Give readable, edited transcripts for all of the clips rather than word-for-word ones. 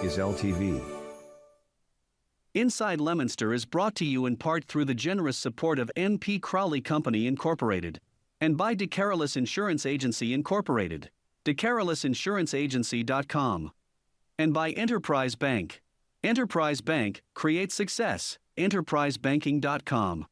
is LTV. Inside Leominster is brought to you in part through the generous support of N.P. Crowley Company Incorporated and by DeCarolis Insurance Agency Incorporated, DeCarolisinsuranceagency.com, and by Enterprise Bank. Enterprise Bank creates success. EnterpriseBanking.com.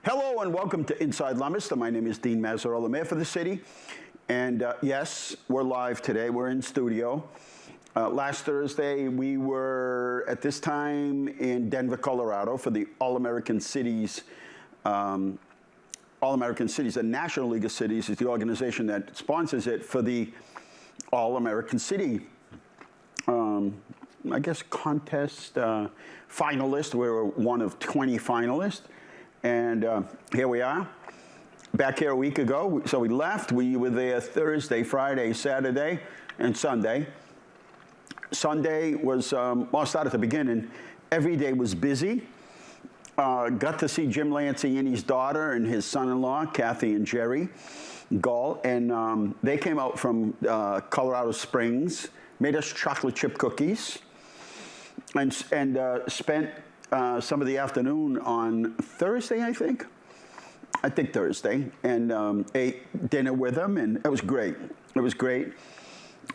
Hello and welcome to Inside Leominster. My name is Dean Mazzarella, Mayor for the city. And yes, we're live today. We're in studio. Last Thursday, we were at this time in Denver, Colorado for the All-American Cities. All-American Cities, the National League of Cities is the organization that sponsors it for the All-American City, I guess, contest finalists. We were one of 20 finalists. And here we are, back here a week ago. So we left. We were there Thursday, Friday, Saturday, and Sunday. Sunday was, well, I'll start at the beginning. Every day was busy. Got to see Jim Lancey and his daughter and his son-in-law, Kathy and Jerry Gall. And they came out from Colorado Springs, made us chocolate chip cookies, and spent some of the afternoon on Thursday, I think Thursday, and ate dinner with them, and it was great. It was great,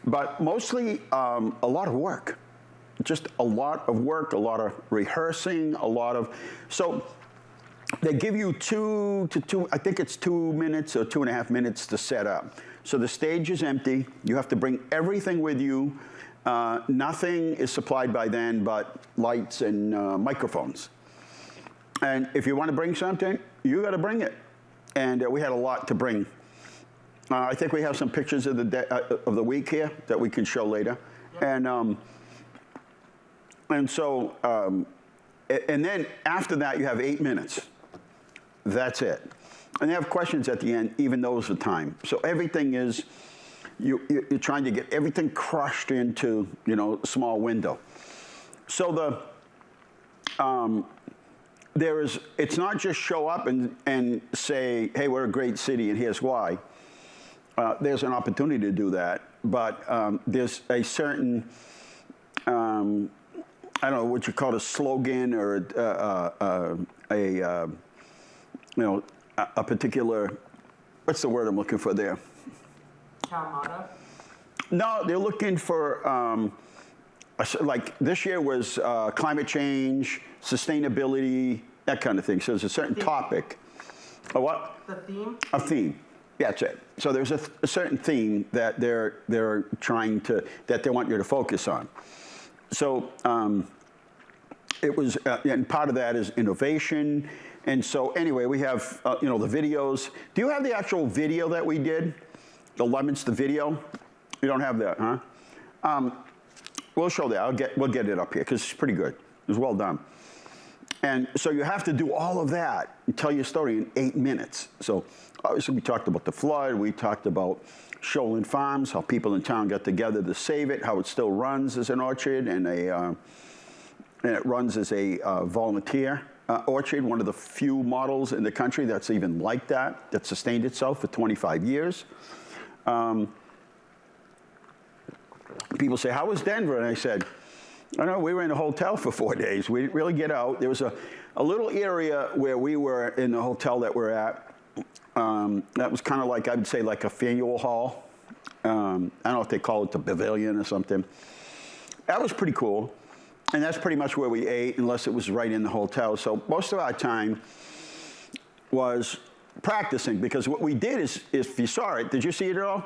but mostly a lot of work, just a lot of work, a lot of rehearsing, so they give you I think it's 2 minutes or 2.5 minutes to set up. So the stage is empty. You have to bring everything with you. Nothing is supplied by then but lights and microphones. And if you want to bring something, you got to bring it. And we had a lot to bring. I think we have some pictures of the week here that we can show later. Yep. And so, and then after that, you have 8 minutes. That's it. And they have questions at the end, even those are time. So everything is, you're trying to get everything crushed into, a small window. So it's not just show up and say, hey, we're a great city and here's why. There's an opportunity to do that, but there's a certain, I don't know what you call a slogan or a particular, what's the word I'm looking for there? Motto? No, they're looking for, like this year was climate change, sustainability, that kind of thing. So there's a certain topic. A what? The theme? A theme. Yeah, that's it. So there's a certain theme that they're trying to, that they want you to focus on. So it was, and part of that is innovation. And so anyway, we have, the videos. Do you have the actual video that we did? The Leominster video? You don't have that, huh? We'll show that. We'll get it up here because it's pretty good. It was well done. And so you have to do all of that and tell your story in 8 minutes. So obviously we talked about the flood. We talked about Shoalin Farms, how people in town got together to save it, how it still runs as an orchard, and it runs as a volunteer orchard, one of the few models in the country that's even like that sustained itself for 25 years. People say, how was Denver? And I said, I don't know, we were in a hotel for 4 days. We didn't really get out. There was a little area where we were in the hotel that we're at. That was kind of like, I would say, like a Faneuil Hall. I don't know if they call it the Pavilion or something. That was pretty cool. And that's pretty much where we ate, unless it was right in the hotel. So most of our time was practicing, because what we did is, if you saw it, did you see it at all?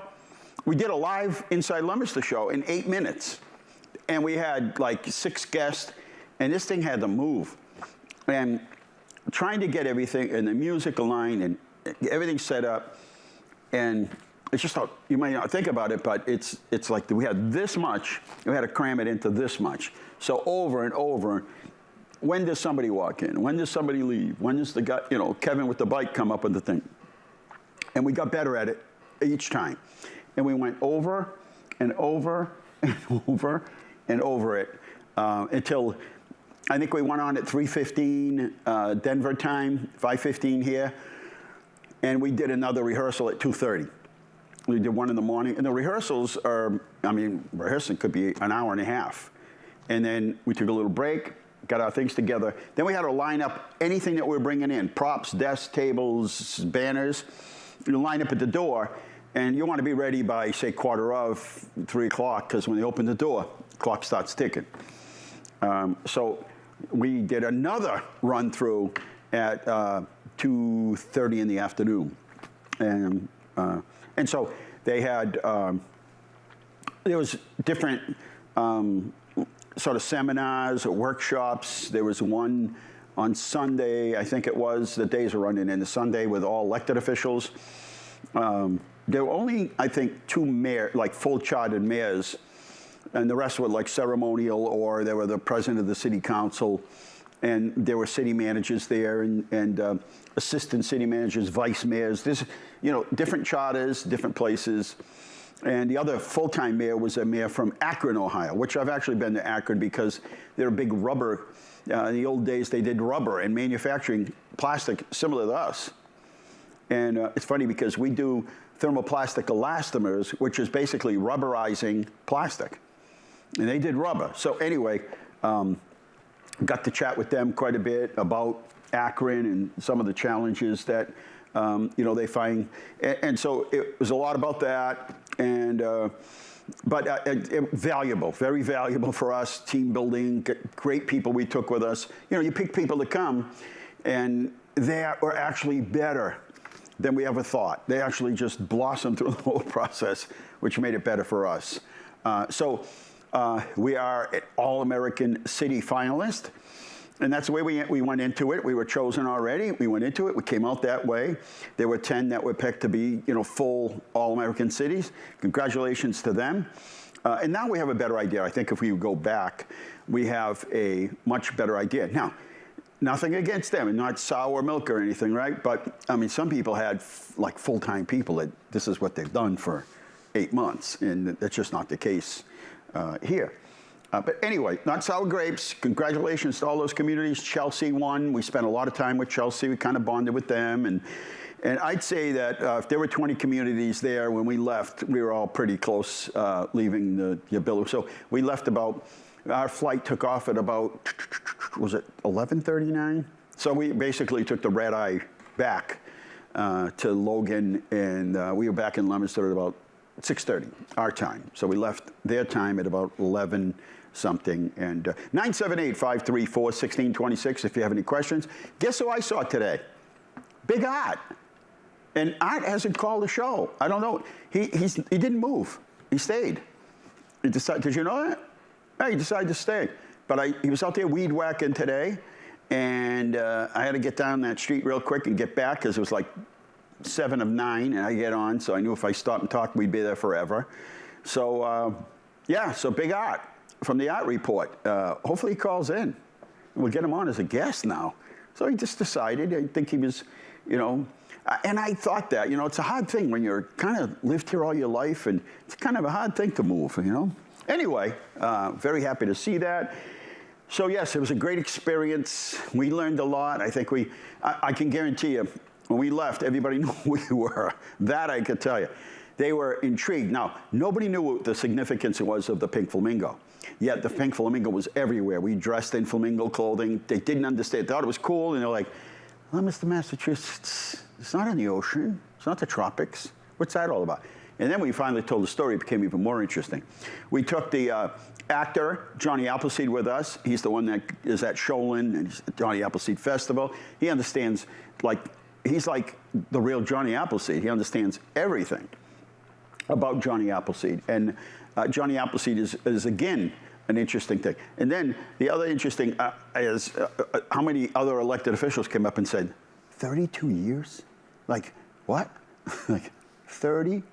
We did a live Inside Leominster show in 8 minutes. And we had like 6 guests, and this thing had to move. And trying to get everything, and the music aligned, and everything set up, and it's just, you may not think about it, but it's like we had this much, we had to cram it into this much. So over and over, when does somebody walk in? When does somebody leave? When does the guy, Kevin with the bike come up with the thing? And we got better at it each time. And we went over and over and over and over it until I think we went on at 3:15 Denver time, 5:15 here, and we did another rehearsal at 2:30. We did one in the morning, and the rehearsals are, rehearsing could be an hour and a half. And then we took a little break, got our things together. Then we had to line up anything that we were bringing in, props, desks, tables, banners. You line up at the door, and you want to be ready by, say, 3 o'clock, because when they open the door, the clock starts ticking. So we did another run through at 2:30 in the afternoon. And so they had, there was different sort of seminars or workshops. There was one on Sunday, I think it was, the days are running into Sunday with all elected officials. There were only, I think, 2 full chartered mayors, and the rest were like ceremonial, or they were the president of the city council, and there were city managers there, and assistant city managers, vice mayors. There's, different charters, different places. And the other full-time mayor was a mayor from Akron, Ohio, which I've actually been to Akron because they're a big rubber. In the old days, they did rubber and manufacturing plastic similar to us. And it's funny because we do thermoplastic elastomers, which is basically rubberizing plastic. And they did rubber. So anyway, got to chat with them quite a bit about Akron and some of the challenges that they find. And so it was a lot about that. And but valuable, very valuable for us, team building, great people we took with us. You pick people to come, and they were actually better than we ever thought. They actually just blossomed through the whole process, which made it better for us. So we are an All-American City finalist. And that's the way we went into it. We were chosen already. We went into it. We came out that way. There were 10 that were picked to be, full All-American cities. Congratulations to them. And now we have a better idea. I think if we go back, we have a much better idea. Now, nothing against them, and not sour milk or anything, right? But, some people had, full-time people that this is what they've done for 8 months, and that's just not the case here. But anyway, not sour grapes. Congratulations to all those communities. Chelsea won. We spent a lot of time with Chelsea. We kind of bonded with them. And I'd say that if there were 20 communities there when we left, we were all pretty close leaving the building. So we left our flight took off at about, was it 11:39? So we basically took the red eye back to Logan, and we were back in Leominster at about 6:30, our time. So we left their time at about 11 something. And 978-534-1626 if you have any questions. Guess who I saw today? Big Art. And Art hasn't called the show. I don't know. He didn't move. He stayed. He decided. Did you know that? Yeah, he decided to stay. But he was out there weed whacking today, and I had to get down that street real quick and get back because it was like 7 of 9, and I get on, so I knew if I stopped and talked, we'd be there forever. So, so Big Art from the Art Report. Hopefully he calls in. We'll get him on as a guest now. So he just decided, I think he was, and I thought that, it's a hard thing when you're kind of lived here all your life, and it's kind of a hard thing to move, Anyway, very happy to see that. So yes, it was a great experience. We learned a lot. I think I can guarantee you, when we left, everybody knew who we were. That I could tell you. They were intrigued. Now, nobody knew what the significance was of the pink flamingo. Yet the pink flamingo was everywhere. We dressed in flamingo clothing. They didn't understand. They thought it was cool, and they're like, well, Mr. Massachusetts, it's not in the ocean. It's not the tropics. What's that all about? And then we finally told the story. It became even more interesting. We took the actor, Johnny Appleseed, with us. He's the one that is at Sholin and Johnny Appleseed Festival. He understands, he's like the real Johnny Appleseed. He understands everything about Johnny Appleseed. And Johnny Appleseed is again, an interesting thing. And then the other interesting is how many other elected officials came up and said, 32 years? Like, what? 32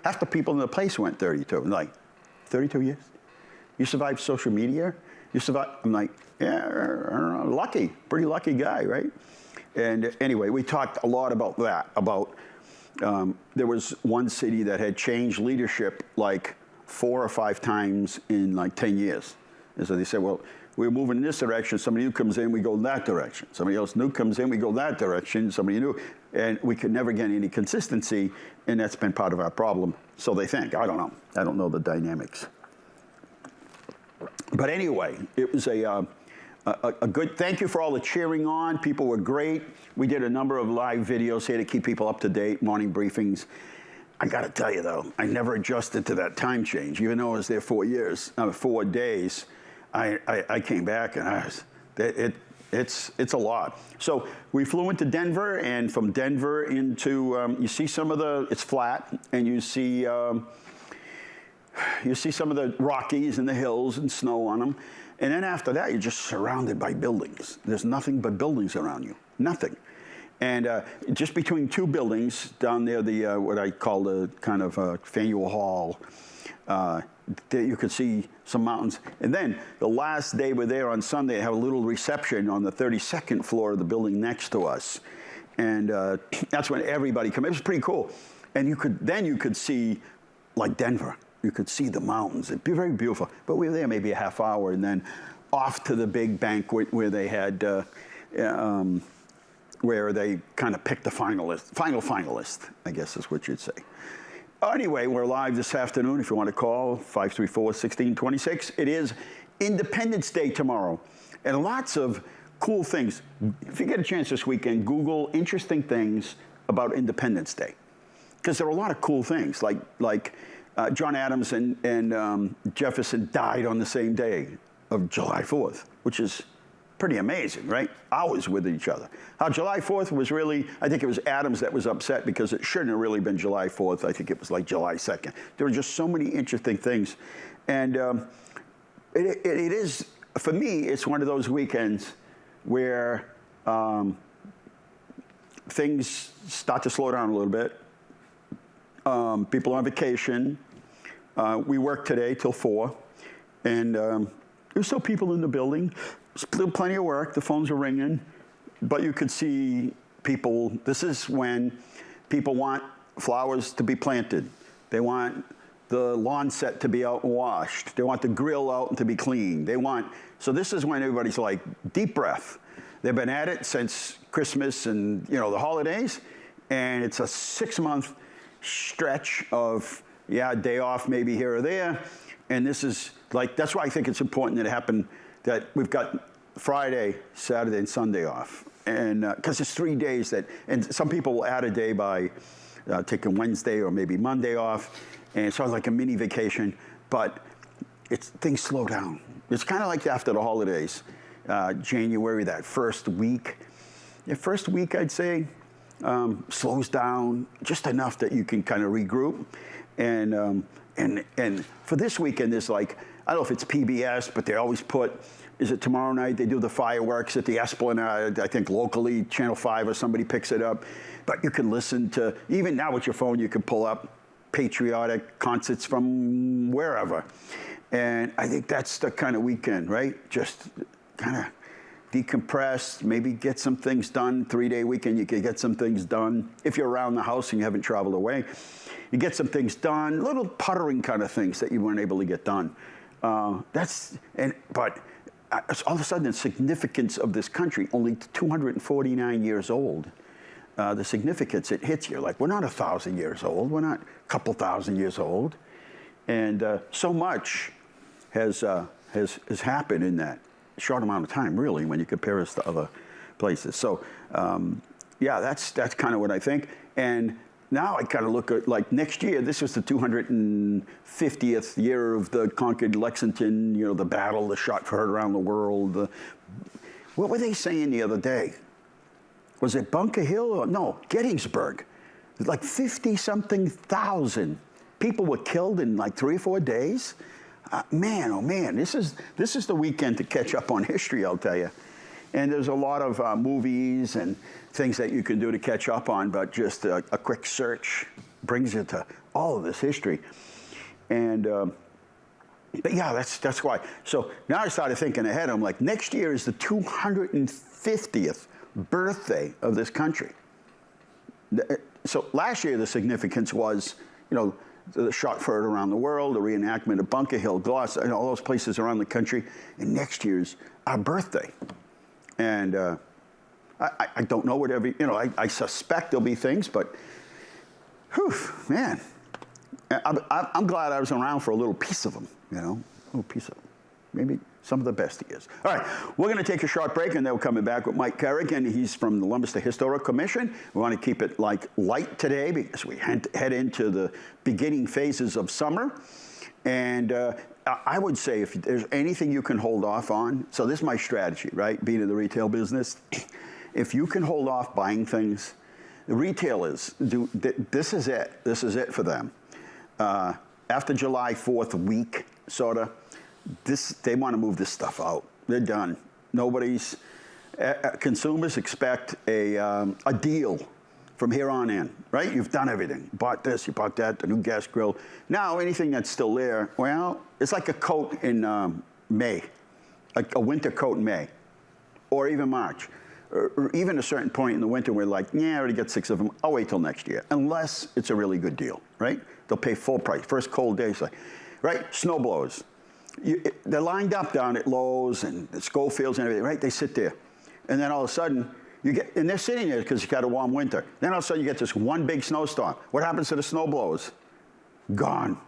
Half the people in the place went 32. I'm like, 32 years? You survived social media? You survived? I'm like, yeah, I don't know, lucky, pretty lucky guy, right? And anyway, we talked a lot about that, there was one city that had changed leadership like 4 or 5 times in like 10 years. And so they said, well, we're moving in this direction. Somebody new comes in, we go in that direction. Somebody else new comes in, we go that direction. Somebody new, and we could never get any consistency, and that's been part of our problem. So they think. I don't know. I don't know the dynamics. But anyway, it was a good, thank you for all the cheering on. People were great. We did a number of live videos here to keep people up to date, morning briefings. I got to tell you, though, I never adjusted to that time change. Even though I was there 4 days, I came back, and it's a lot. So we flew into Denver, and from Denver into, you see some of it's flat, and you see some of the Rockies and the hills and snow on them. And then after that, you're just surrounded by buildings. There's nothing but buildings around you, nothing. And just between 2 buildings down there, what I call the kind of Faneuil Hall, you could see some mountains. And then the last day we're there on Sunday, I have a little reception on the 32nd floor of the building next to us. And that's when everybody came. It was pretty cool. And you could see like Denver. You could see the mountains. It'd be very beautiful. But we were there maybe a half hour, and then off to the big banquet where they had, where they kind of picked the final finalist, I guess is what you'd say. Anyway, we're live this afternoon. If you want to call, 534-1626. It is Independence Day tomorrow, and lots of cool things. If you get a chance this weekend, Google interesting things about Independence Day, because there are a lot of cool things, like John Adams and Jefferson died on the same day of July 4th, which is pretty amazing, right? Hours with each other. How July 4th was really, I think it was Adams that was upset because it shouldn't have really been July 4th. I think it was like July 2nd. There were just so many interesting things. And it is, for me, it's one of those weekends where things start to slow down a little bit. People are on vacation. We work today till 4, and there's still people in the building. Still plenty of work. The phones are ringing, but you could see people. This is when people want flowers to be planted. They want the lawn set to be out and washed. They want the grill out and to be clean. So this is when everybody's like, deep breath. They've been at it since Christmas and the holidays, and it's a 6-month stretch of, day off maybe here or there. And this is that's why I think it's important that it happened, that we've got Friday, Saturday, and Sunday off. And because it's 3 days and some people will add a day by taking Wednesday or maybe Monday off. And it's sort of like a mini vacation, but things slow down. It's kind of like after the holidays, January, that first week. The first week, I'd say, slows down just enough that you can kind of regroup. And for this weekend, there's I don't know if it's PBS, but they always put, is it tomorrow night? They do the fireworks at the Esplanade. I think locally, Channel 5 or somebody picks it up. But you can listen to, even now with your phone, you can pull up patriotic concerts from wherever. And I think that's the kind of weekend, right? Just kind of decompress, maybe get some things done. 3-day weekend, you can get some things done. If you're around the house and you haven't traveled away, you get some things done, little puttering kind of things that you weren't able to get done. But all of a sudden, the significance of this country, only 249 years old, the significance, it hits you. We're not 1,000 years old. We're not a couple thousand years old. And so much has happened in that short amount of time, really, when you compare us to other places. So, that's kind of what I think. And now I kind of look at, next year, this was the 250th year of the conquered Lexington, the battle, the shot heard around the world. What were they saying the other day? Was it Bunker Hill? No, Gettysburg. 50-something thousand people were killed in 3 or 4 days. Man, oh man, this is the weekend to catch up on history, I'll tell you. And there's a lot of movies and things that you can do to catch up on, but just a quick search brings you to all of this history. And but yeah, that's why. So now I started thinking ahead. I'm like, next year is the 250th birthday of this country. So last year the significance was, you know, the shot fired around the world, the reenactment of Bunker Hill, Gloucester, and all those places around the country. And next year's our birthday. And I don't know whatever, you know, I suspect there'll be things, but whew, man, I'm glad I was around for a little piece of them, you know, a little piece of them. Maybe some of the best years. All right, we're going to take a short break, and then we're coming back with Mike Kerrigan. He's from the Leominster Historic Commission. We want to keep it like light today because we head into the beginning phases of summer. And I would say if there's anything you can hold off on, so this is my strategy, right, being in the retail business. If you can hold off buying things, the retailers, this is it. This is it for them. After July 4th week, sort of, they want to move this stuff out. They're done. Consumers expect a deal from here on in, right? You've done everything. You bought this, you bought that, the new gas grill. Now, anything that's still there, well, it's like a coat in May, a winter coat in May, or even March. Or even a certain point in the winter where like, yeah, I already got 6 of them. I'll wait till next year, unless it's a really good deal, right? They'll pay full price. First cold day, right? Snow blowers. They're lined up down at Lowe's and Schofield's and everything, right? They sit there. And then all of a sudden, and they're sitting there because you got a warm winter. Then all of a sudden you get this one big snowstorm. What happens to the snow blowers? Gone.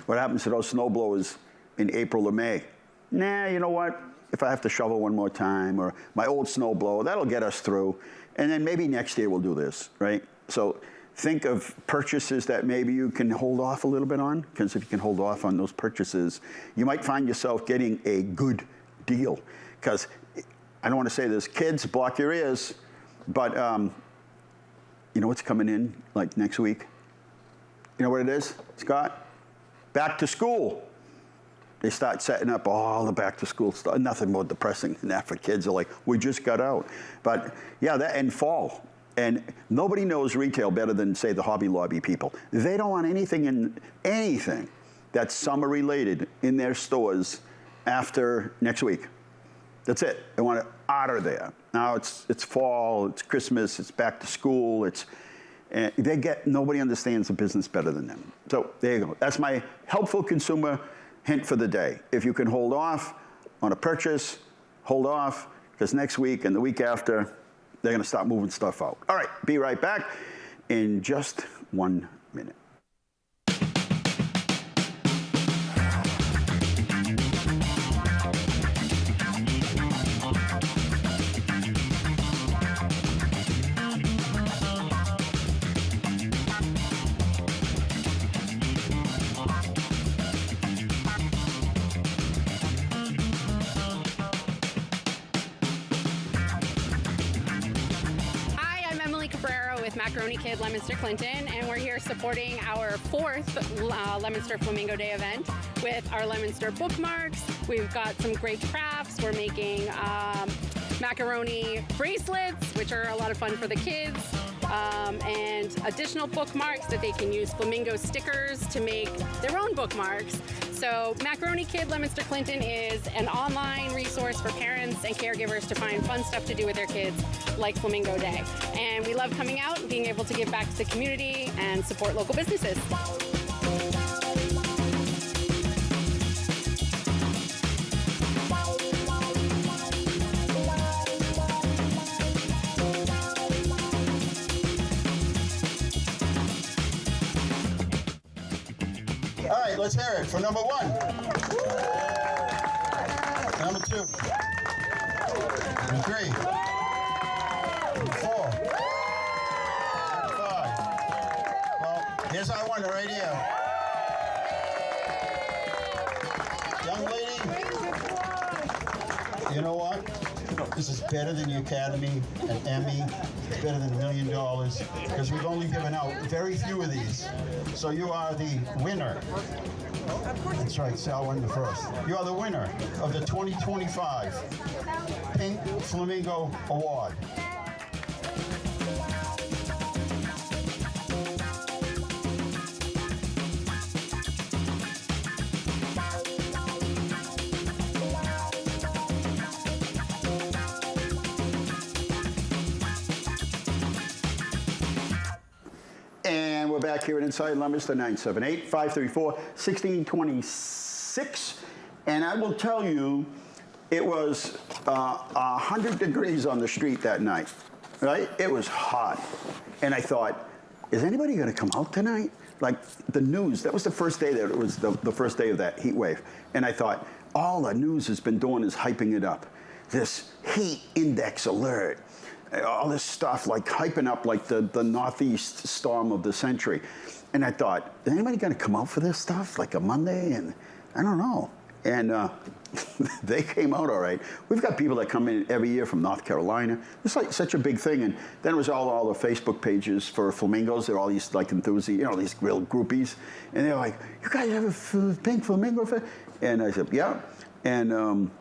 What happens to those snow blowers in April or May? Nah, you know what? If I have to shovel one more time, or my old snow blower, that'll get us through. And then maybe next year we'll do this, right? So think of purchases that maybe you can hold off a little bit on, because if you can hold off on those purchases, you might find yourself getting a good deal. Because I don't want to say this, kids, block your ears, but you know what's coming in like next week? You know what it is, Scott? Back to school. They start setting up all the back to school stuff. Nothing more depressing than that for kids. They're like, we just got out. But yeah, that and fall. And nobody knows retail better than, say, the Hobby Lobby people. They don't want anything that's summer related in their stores after next week. That's it. They want it out of there. Now it's fall, it's Christmas, it's back to school, nobody understands the business better than them. So there you go. That's my helpful consumer hint for the day. If you can hold off on a purchase, hold off, because next week and the week after, they're going to start moving stuff out. All right, be right back in just 1 minute. Macaroni Kid Leominster Clinton, and we're here supporting our 4th Leominster Flamingo Day event with our Leominster bookmarks. We've got some great crafts. We're making macaroni bracelets, which are a lot of fun for the kids, and additional bookmarks that they can use flamingo stickers to make their own bookmarks. So Macaroni Kid Leominster Clinton is an online resource for parents and caregivers to find fun stuff to do with their kids, like Flamingo Day. And we love coming out and being able to give back to the community and support local businesses. All right, let's hear it for number 1. Number 2. Number 3. Number 4. Number 5. Well, here's our winner right here. Young lady, you know what? This is better than the Academy, an Emmy. It's better than $1 million because we've only given out very few of these. So you are the winner. That's right, Sal won the first. You are the winner of the 2025 Pink Flamingo Award. we're back here at Inside Leominster, 978-534-1626. And I will tell you, it was 100 degrees on the street that night, right? It was hot. And I thought, is anybody going to come out tonight? Like the news, that was the first day that it was the first day of that heat wave. And I thought, all the news has been doing is hyping it up. This heat index alert, all this stuff like hyping up like the northeast storm of the century. And I thought, is anybody going to come out for this stuff like a Monday? And I don't know. And they came out all right. We've got people that come in every year from North Carolina. It's like such a big thing. And then it was all the Facebook pages for flamingos. They're all these like enthusiasts, these real groupies. And they're like, you guys have a pink flamingo fest? And I said, yeah. And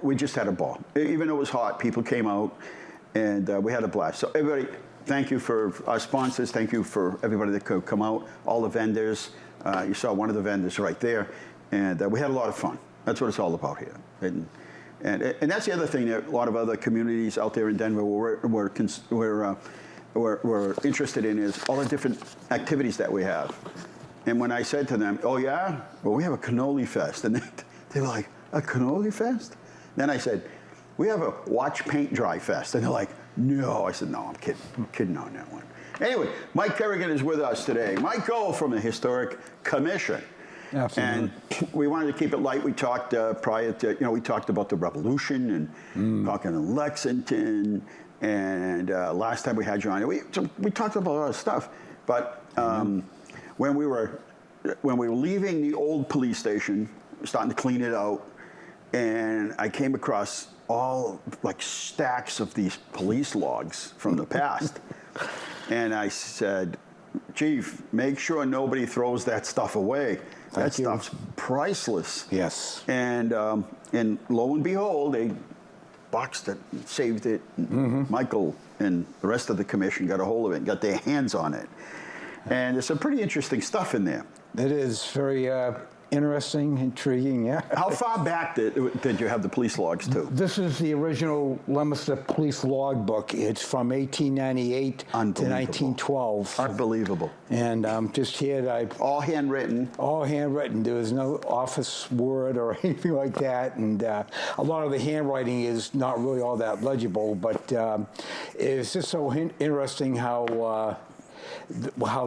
we just had a ball. Even though it was hot, people came out and we had a blast. So everybody, thank you for our sponsors. Thank you for everybody that could come out, all the vendors. You saw one of the vendors right there. And we had a lot of fun. That's what it's all about here. And that's the other thing that a lot of other communities out there in Denver were interested in is all the different activities that we have. And when I said to them, oh yeah, well we have a cannoli fest. And they were like, a cannoli fest? Then I said, we have a watch paint dry fest. And they're like, no. I said, no, I'm kidding on that one. Anyway, Mike Kerrigan is with us today. Michael from the Historic Commission. Absolutely. And we wanted to keep it light. We talked prior to, we talked about the Revolution and talking in Lexington. And last time we had you on, we talked about a lot of stuff. But when we were leaving the old police station, starting to clean it out, and I came across all like stacks of these police logs from the past. And I said, Chief, make sure nobody throws that stuff away. That stuff's priceless. Yes. And lo and behold, they boxed it, saved it. Michael and the rest of the commission got a hold of it, got their hands on it. And there's some pretty interesting stuff in there. It is very interesting, intriguing, yeah. How far back did you have the police logs to? This is the original Leominster Police Logbook. It's from 1898 to 1912. Unbelievable. And just here, all handwritten. All handwritten. There was no office word or anything like that. And a lot of the handwriting is not really all that legible, but it's just so interesting how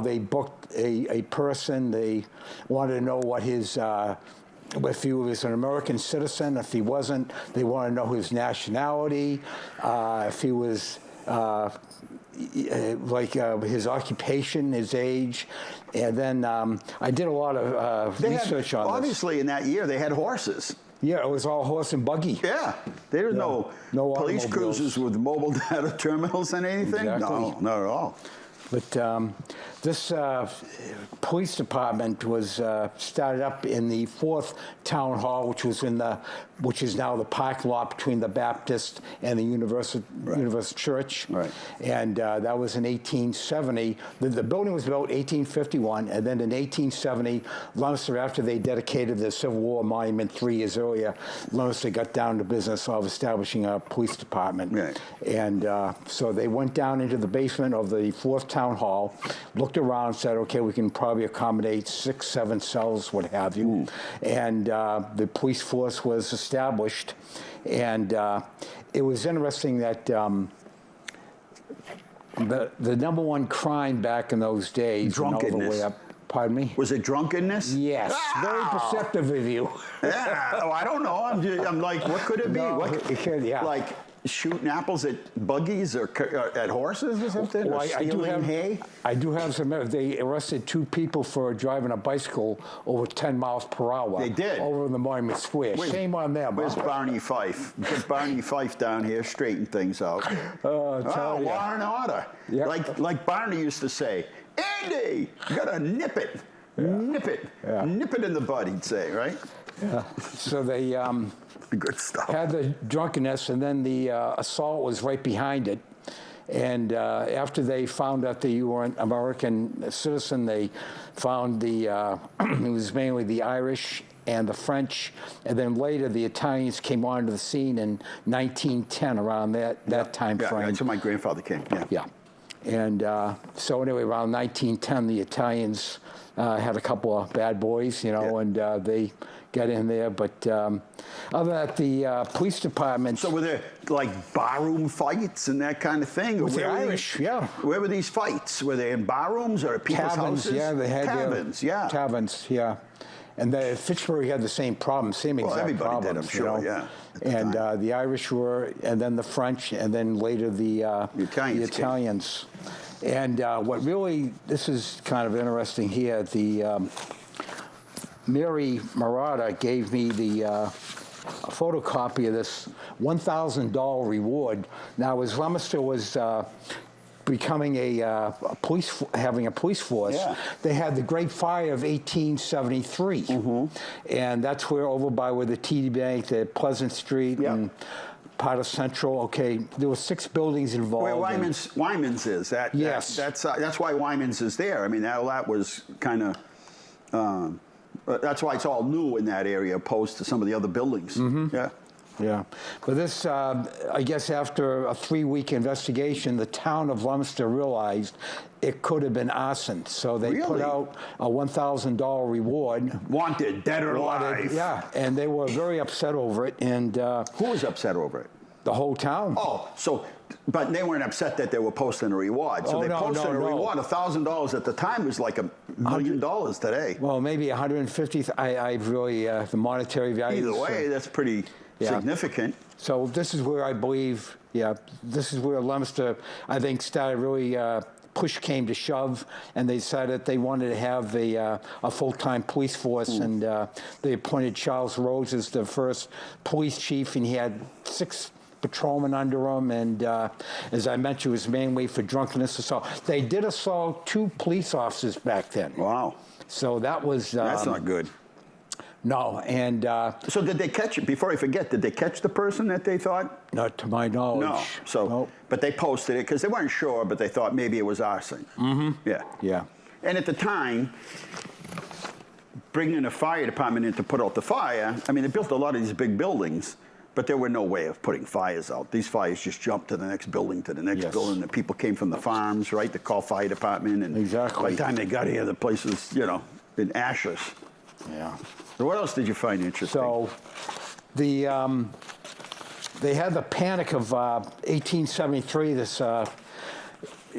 they booked a person. They wanted to know what his, if he was an American citizen. If he wasn't, they wanted to know his nationality. If he was his occupation, his age. And then I did a lot of research on this. Obviously, in that year, they had horses. Yeah, it was all horse and buggy. Yeah, there was no police cruisers with mobile data terminals and anything. Exactly. No, not at all. But this police department was started up in the 4th Town Hall, which is now the parking lot between the Baptist and the Universal Church. Right. And that was in 1870. The building was built 1851, and then in 1870, Leominster, after they dedicated the Civil War monument 3 years earlier, Leominster got down to business of establishing a police department. Right. And so they went down into the basement of the 4th Town Hall, looked around, said, okay, we can probably accommodate 6, 7 cells, what have you. And the police force was established. And it was interesting that the number one crime back in those days, drunkenness. All the way up. Pardon me? Was it drunkenness? Yes. Very perceptive of you. Yeah. Oh, I don't know. I'm like, what could it be? No, yeah. Like shooting apples at buggies or at horses or something? Well, or stealing hay? I do have some. They arrested 2 people for driving a bicycle over 10 miles per hour. They did? Over the Monument Square. Shame on them. Where's Barney Fife? Get Barney Fife down here, straighten things out. Law and order. Yep. Like Barney used to say, Andy, you gotta nip it. Yeah. Nip it. Yeah. Nip it in the bud, he'd say, right? Yeah. So they good stuff. Had the drunkenness, and then the assault was right behind it. And after they found out that you were an American citizen, they found it was mainly the Irish and the French, and then later the Italians came onto the scene in 1910, around that time frame. Yeah, that's when my grandfather came. Yeah. And so anyway, around 1910, the Italians had a couple of bad boys, you know, and they got in there. But other than that, the police department. So were there like barroom fights and that kind of thing? With the Irish, yeah. Where were these fights? Were they in barrooms or at people's Taverns, houses? yeah, they had taverns, yeah. Taverns, yeah. And Fitchburg had the same problem, same exact everybody problems. did, I'm sure, you know? yeah. And the Irish were, and then the French, and then later the Italians. And what really, this is kind of interesting here, the Mary Murata gave me a photocopy of this $1,000 reward. Now, as Leominster was becoming having a police force, they had the Great Fire of 1873, and that's where over by where the TD Bank, the Pleasant Street, and part of Central. Okay, there were 6 buildings involved. Where Wyman's is. Yes, that's why Wyman's is there. I mean, that was kind of. That's why it's all new in that area, opposed to some of the other buildings. Yeah. Yeah, but this, I guess after a 3-week investigation, the town of Leominster realized it could have been arson. So they put out a $1,000 reward. Wanted, dead or alive. Yeah, and they were very upset over it. And who was upset over it? The whole town. Oh, but they weren't upset that they were posting a reward. So they posted a reward. $1,000 at the time was like $1 million today. Well, maybe 150. I really the monetary value. Either way, that's pretty significant. So this is where I believe, this is where Leominster, I think, started really, push came to shove, and they decided they wanted to have a full-time police force, and they appointed Charles Rhodes as the first police chief, and he had 6 patrolmen under him, and as I mentioned, it was mainly for drunkenness assault. They did assault 2 police officers back then. Wow. So that was... that's not good. No, and... so did they catch it? Before I forget, did they catch the person that they thought? Not to my knowledge. No. So, but they posted it because they weren't sure, but they thought maybe it was arson. Yeah. Yeah. And at the time, bringing a fire department in to put out the fire, I mean, they built a lot of these big buildings, but there were no way of putting fires out. These fires just jumped to the next building, to the next building. The people came from the farms, right, to call fire department. And by the time they got here, the place was, in ashes. Yeah. So what else did you find interesting? So they had the panic of 1873. This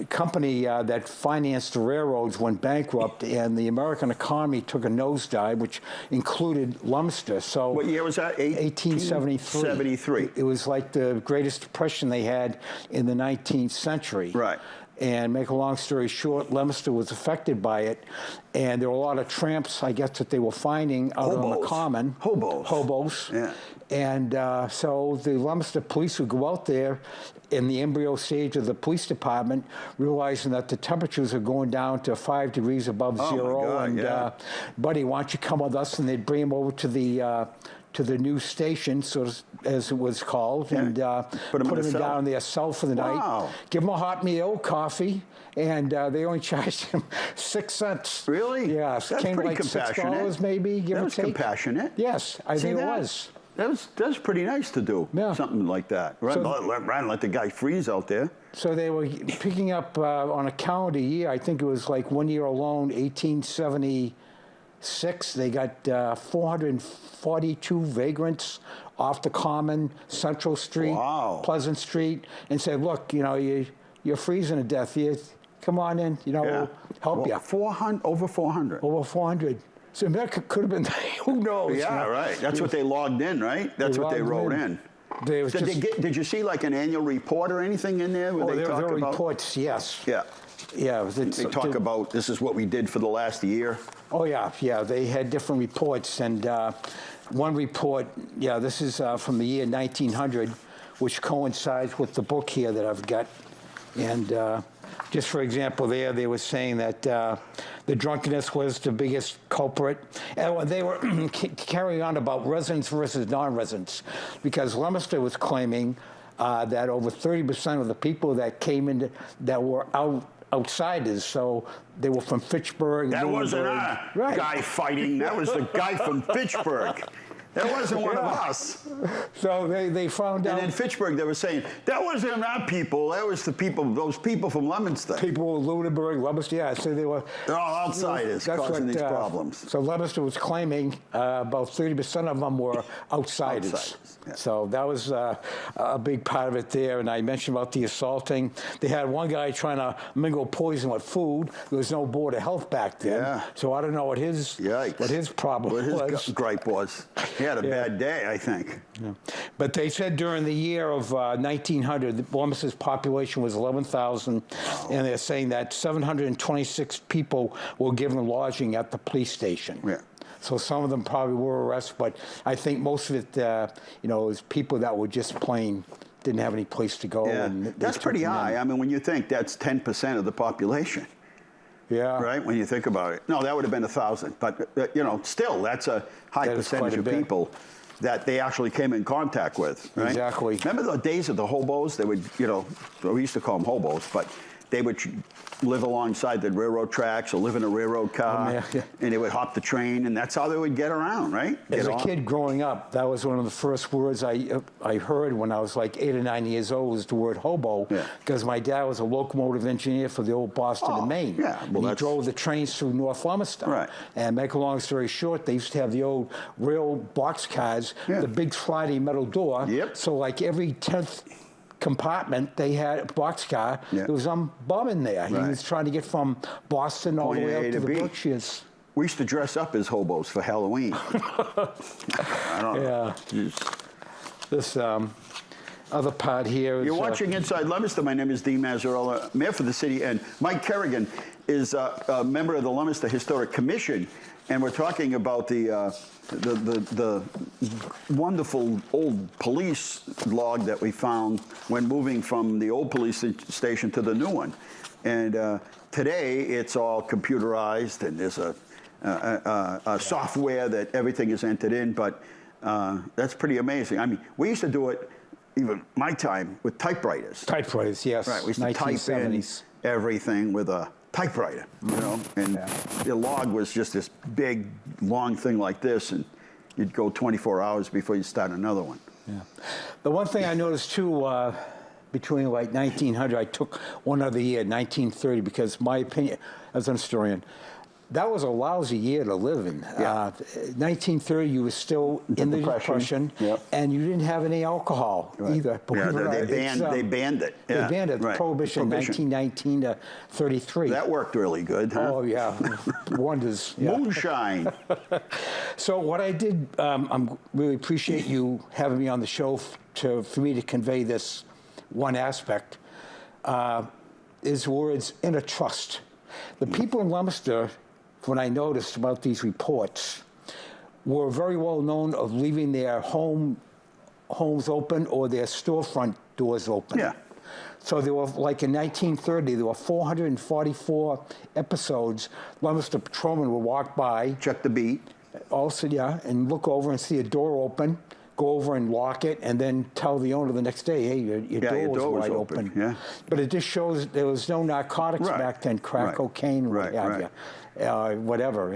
company that financed the railroads went bankrupt, and the American economy took a nosedive, which included Leominster. So what year was that? 1873. 73. It was like the greatest depression they had in the 19th century. Right. And make a long story short, Leominster was affected by it, and there were a lot of tramps, I guess, that they were finding out on the common. Hobos. Yeah. And so the Leominster police would go out there in the embryo stage of the police department, realizing that the temperatures are going down to 5 degrees above zero. My God, buddy, why don't you come with us? And they'd bring him over to the new station, as it was called, and put him down in their cell for the night. Give him a hot meal, coffee, and they only charged him 6 cents. Really? Yeah, that's came pretty like compassionate. $6 maybe, give or take. That was compassionate. Yes, I think it was. That was pretty nice to do. Yeah. Something like that. Let the guy freeze out there. So they were picking up on a calendar year. I think it was like 1 year alone, 1876. They got 442 vagrants off the Common, Central Street, Pleasant Street, and said, "Look, you're freezing to death. Come on in. We'll help you." 400, over 400. Over 400. So that could have been, who knows? Yeah, right. That's what they logged in, right? That's what they wrote in. Did you see like an annual report or anything in there where they talk about? There were reports, yes. Yeah. Yeah. They talk about this is what we did for the last year. Oh, yeah. They had different reports. And one report, this is from the year 1900, which coincides with the book here that I've got. And just for example, they were saying that the drunkenness was the biggest culprit. And they were carrying on about residents versus non-residents, because Leominster was claiming that over 30% of the people that came in that were outsiders, so they were from Fitchburg. That wasn't our guy fighting. That was the guy from Fitchburg. It wasn't one of us. So they found out. And in Fitchburg, they were saying, that wasn't our people. That was the people, those people from Leominster. People, Lunenburg, Leominster, yeah. So they were. They're all outsiders causing these problems. So Leominster was claiming about 30% of them were outsiders. Yeah. So that was a big part of it there. And I mentioned about the assaulting. They had one guy trying to mingle poison with food. There was no Board of Health back then. Yeah. So I don't know what his problem was. What his gripe was. He had a bad day, I think. Yeah. But they said during the year of 1900, Leominster's population was 11,000, and they're saying that 726 people were given lodging at the police station. Yeah. So some of them probably were arrested, but I think most of it, is people that were just plain didn't have any place to go. Yeah. And That's pretty high. I mean, when you think that's 10% of the population. Yeah. Right, when you think about it. No, that would have been 1,000. But, still, that's a high percentage of people that they actually came in contact with, right? Exactly. Remember the days of the hobos? They would, we used to call them hobos, but they would live alongside the railroad tracks or live in a railroad car, and they would hop the train, and that's how they would get around, right? As a kid growing up, that was one of the first words I heard when I was like 8 or 9 years old, was the word hobo, because my dad was a locomotive engineer for the old Boston and Maine. Yeah, well, and he drove the trains through North Leominster. Right. And make a long story short, they used to have the old rail box cars, the big sliding metal door. Yep. So like every 10th compartment, they had a boxcar. There was some bum in there. He was trying to get from Boston all the way up to the Berkshires. We used to dress up as hobos for Halloween. I don't know. Yeah. This other part here is... You're watching Inside Leominster. My name is Dean Mazzarella, Mayor for the city, and Mike Kerrigan is a member of the Leominster Historic Commission, and we're talking about the wonderful old police log that we found when moving from the old police station to the new one. And today it's all computerized, and there's a software that everything is entered in, but that's pretty amazing. I mean, we used to do it, even my time, with typewriters. Typewriters, yes. Right, we used to type in everything with a typewriter, and the log was just this big, long thing like this, and you'd go 24 hours before you start another one. Yeah. The one thing I noticed, too, between like 1900, I took one other year, 1930, because my opinion, as an historian, that was a lousy year to live in. 1930, you were still in the Depression, and you didn't have any alcohol either. Yeah, they banned it. They banned it. Prohibition, 1919 to 33. That worked really good, huh? Oh, yeah. Wonders. Moonshine. So what I did, I really appreciate you having me on the show for me to convey this one aspect, is words in a trust. The people in Leominster, when I noticed about these reports, were very well known of leaving their homes open or their storefront doors open. Yeah. So there were, like in 1930, there were 444 episodes. Leominster patrolmen would walk by. Check the beat. Also, and look over and see a door open, go over and lock it, and then tell the owner the next day, hey, your door was wide open. Yeah. But it just shows there was no narcotics back then, crack cocaine, what have you. Whatever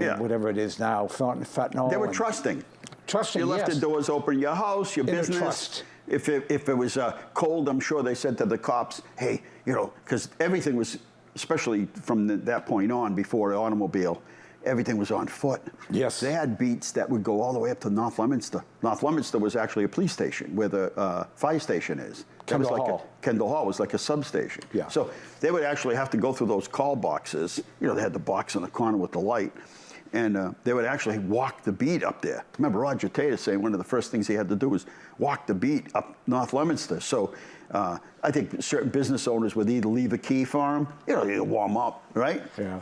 it is now, fentanyl. They were trusting. Trusting, you left the doors open, your house, your business. If it was cold, I'm sure they said to the cops, hey, because everything was, especially from that point on, before the automobile, everything was on foot. Yes. They had beats that would go all the way up to North Leominster. North Leominster was actually a police station where the fire station is. Kendall Hall. Kendall Hall was like a substation. Yeah. So they would actually have to go through those call boxes. They had the box in the corner with the light. And they would actually walk the beat up there. I remember Roger Tater saying one of the first things he had to do was walk the beat up North Leominster. So I think certain business owners would either leave a key for them, you warm up, right? Yeah.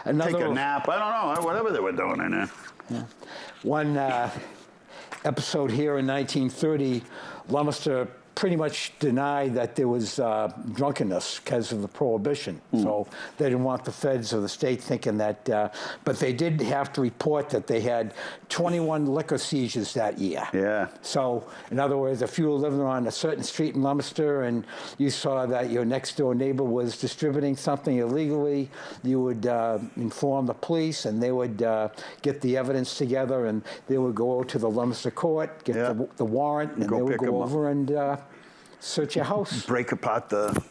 Take a nap. I don't know, whatever they were doing in there. Yeah. One episode here in 1930, Leominster pretty much denied that there was drunkenness because of the prohibition. So they didn't want the feds or the state thinking that, but they did have to report that they had 21 liquor seizures that year. Yeah. So, in other words, if you were living on a certain street in Leominster and you saw that your next door neighbor was distributing something illegally, you would inform the police, and they would get the evidence together, and they would go to the Leominster court, get the warrant, and Go they would pick 'em go up. over and search your house. Break apart the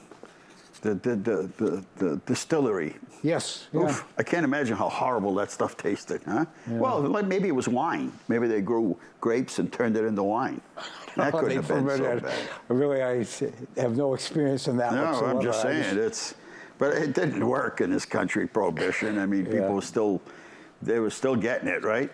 distillery. Yes. Yeah. Oof, I can't imagine how horrible that stuff tasted, huh? Well, like maybe it was wine. Maybe they grew grapes and turned it into wine. That couldn't have been so bad. Really, I have no experience in that No, whatsoever. I'm just saying but it didn't work in this country. Prohibition. I mean, people were they were still getting it, right?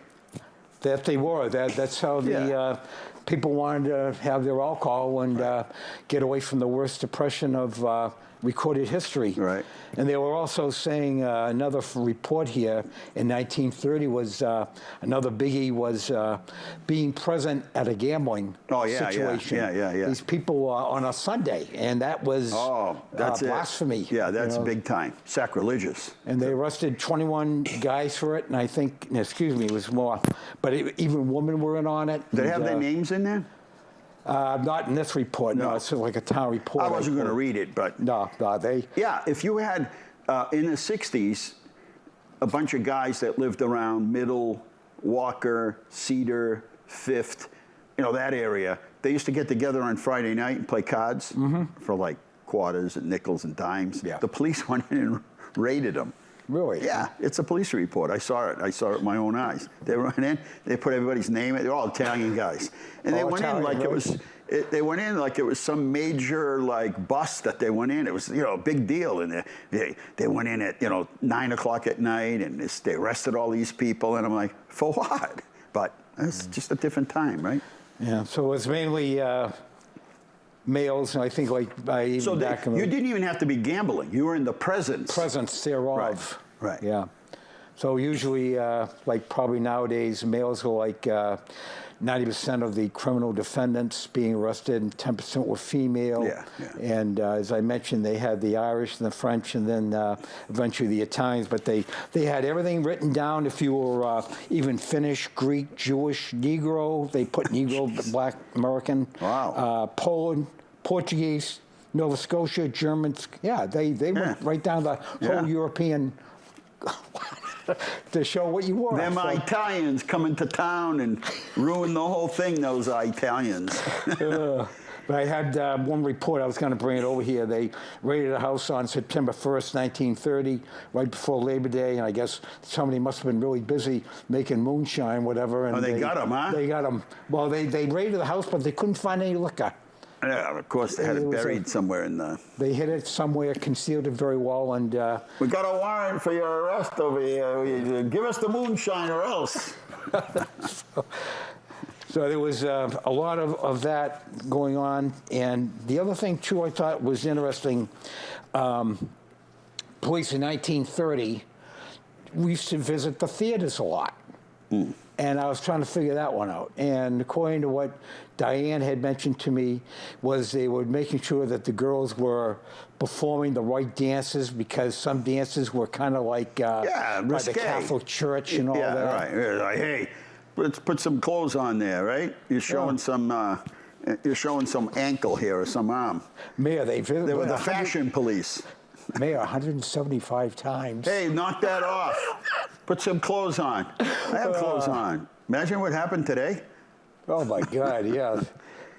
That they were. That's how the people wanted to have their alcohol and get away from the worst depression of recorded history. Right. And they were also saying another report here in 1930 was another biggie was being present at a gambling situation. Yeah. These people on a Sunday, and that was that's blasphemy. It. Yeah, that's big time. Sacrilegious. And they arrested 21 guys for it, and I think, it was more, but even women were in on it. Did they have their names in there? Not in this report. No, it's sort of like a town report. I wasn't going to read it, but no, they. Yeah, if you had in the '60s a bunch of guys that lived around Middle, Walker, Cedar, Fifth, that area, they used to get together on Friday night and play cards for like quarters and nickels and dimes. Yeah. The police went in and raided them. Really? Yeah, it's a police report. I saw it. I saw it with my own eyes. They went in. They put everybody's name in. They're all Italian guys, and they went in like it was. They went in like it was some major like bust that they went in. It was a big deal, and they went in at 9 o'clock at night, and they arrested all these people, and I'm like, for what? But it's just a different time, right? Yeah. So it's mainly males, and I think So you didn't even have to be gambling. You were in the presence thereof. Right. Yeah. So usually, probably nowadays, males are like 90% of the criminal defendants being arrested, and 10% were female. Yeah. And as I mentioned, they had the Irish and the French, and then eventually the Italians. But they had everything written down. If you were even Finnish, Greek, Jewish, Negro, they put Negro, Black American. Wow. Poland, Portuguese, Nova Scotia, Germans. Yeah, they went right down the whole European to show what you were. Them Italians coming to town and ruin the whole thing, those Italians. But I had one report, I was going to bring it over here. They raided a house on September 1st, 1930, right before Labor Day, and I guess somebody must have been really busy making moonshine, whatever. And they got them, huh? They got them. Well, they raided the house, but they couldn't find any liquor. Yeah, of course, they had it buried somewhere in the... They hid it somewhere, concealed it very well, and... We got a warrant for your arrest over here. Give us the moonshine or else. So there was a lot of that going on. And the other thing, too, I thought was interesting, police in 1930, we used to visit the theaters a lot. And I was trying to figure that one out. And according to what Diane had mentioned to me, was they were making sure that the girls were performing the right dances, because some dances were kind of like by the Catholic Church and all that. Yeah, right. Like, hey, let's put some clothes on there, right? You're showing some. You're showing some ankle here or some arm. Mayor, they were the fashion police. Mayor, 175 times. Hey, knock that off. Put some clothes on. I have clothes on. Imagine what happened today. Oh my God, yeah.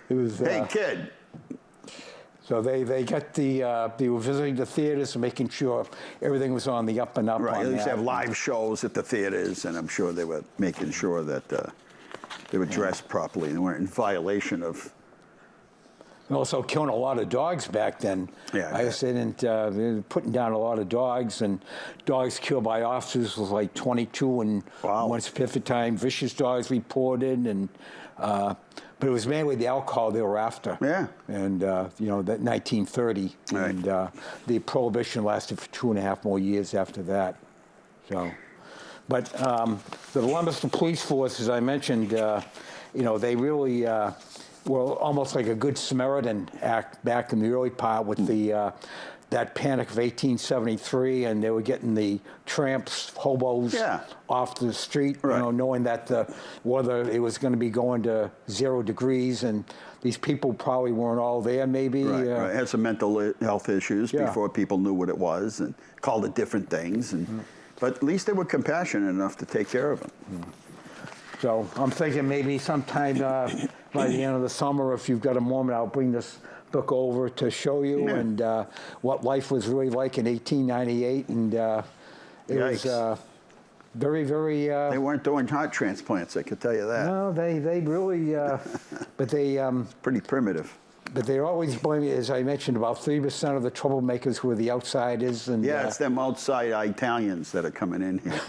It was. Hey, kid. So they got they were visiting the theaters and making sure everything was on the up and up. Right. On They used to that. have live shows at the theaters, and I'm sure they were making sure that they were dressed properly and weren't in violation of. And also killing a lot of dogs back then. Yeah, I guess they were putting down a lot of dogs, and dogs killed by officers was like 22 in one specific time. Vicious dogs reported, and but it was mainly the alcohol they were after. Yeah. And that 1930, Right. and the prohibition lasted for 2.5 more years after that. So, but the Leominster Police Force, as I mentioned, they really. well, almost like a Good Samaritan act back in the early part with the that panic of 1873, and they were getting the tramps, hobos off the street, right. you know, knowing that the weather, it was going to be going to 0 degrees, and these people probably weren't all there, maybe. Right. Had some mental health issues before people knew what it was and called it different things. And but at least they were compassionate enough to take care of them. So I'm thinking maybe sometime by the end of the summer, if you've got a moment, I'll bring this book over to show you and what life was really like in 1898. And it was very, very... they weren't doing heart transplants, I could tell you that. No, they really... but they... pretty primitive. But they're always blaming, as I mentioned, about 3% of the troublemakers were the outsiders. And, yeah, it's them outside Italians that are coming in here.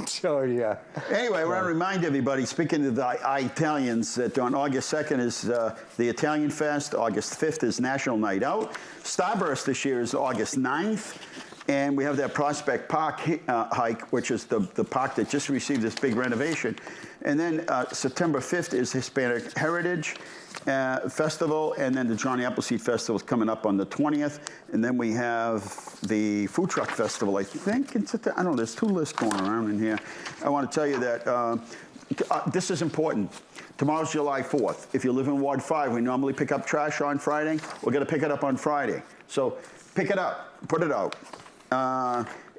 So, yeah. Anyway, I want to remind everybody, speaking of the Italians, that on August 2nd is the Italian Fest. August 5th is National Night Out. Starburst this year is August 9th. And we have that Prospect Park hike, which is the park that just received this big renovation. And then September 5th is Hispanic Heritage Festival, and then the Johnny Appleseed Festival is coming up on the 20th. And then we have the Food Truck Festival, I think. I don't know, there's 2 lists going around in here. I want to tell you that this is important. Tomorrow's July 4th. If you live in Ward 5, we normally pick up trash on Friday. We're going to pick it up on Friday. So pick it up, put it out.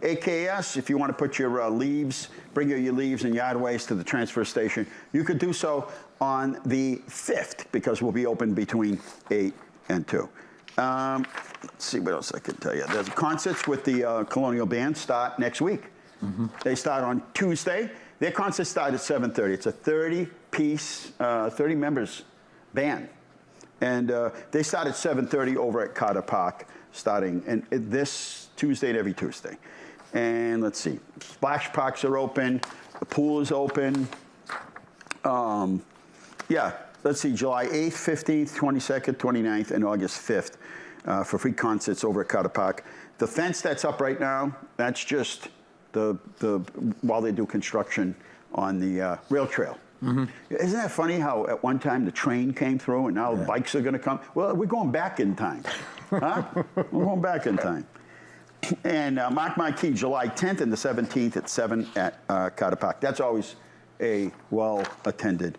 AKS, if you want to put your leaves, bring your leaves and yard waste to the transfer station, you could do so on the 5th, because we'll be open between 8 and 2. Let's see what else I can tell you. The concerts with the Colonial Band start next week. They start on Tuesday. Their concerts start at 7:30. It's a 30-piece, 30 members band. And they start at 7:30 over at Carter Park, starting this Tuesday and every Tuesday. And let's see, splash parks are open, the pool is open. Yeah, let's see, July 8th, 15th, 22nd, 29th, and August 5th for free concerts over at Carter Park. The fence that's up right now, that's just while they do construction on the rail trail. Isn't that funny how at one time the train came through and now the bikes are going to come? Well, we're going back in time. Huh? We're going back in time. And mark my key, July 10th and the 17th at 7 at Carter Park. That's always a well-attended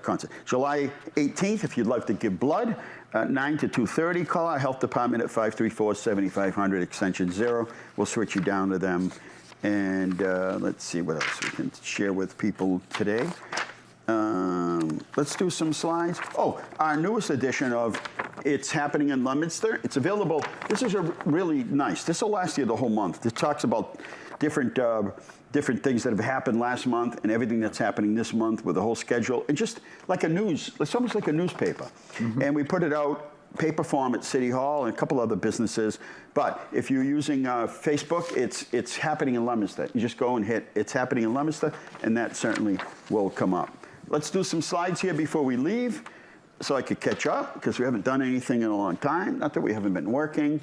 concert. July 18th, if you'd like to give blood, 9 to 2:30, call our health department at 534-7500, extension 0. We'll switch you down to them. And let's see what else we can share with people today. Let's do some slides. Oh, our newest edition of It's Happening in Leominster. It's available. This is really nice. This will last you the whole month. It talks about different things that have happened last month and everything that's happening this month with the whole schedule. And just like it's almost like a newspaper. And we put it out paper form at City Hall and a couple other businesses. But if you're using Facebook, it's Happening in Leominster. You just go and hit It's Happening in Leominster, and that certainly will come up. Let's do some slides here before we leave so I could catch up, because we haven't done anything in a long time. Not that we haven't been working.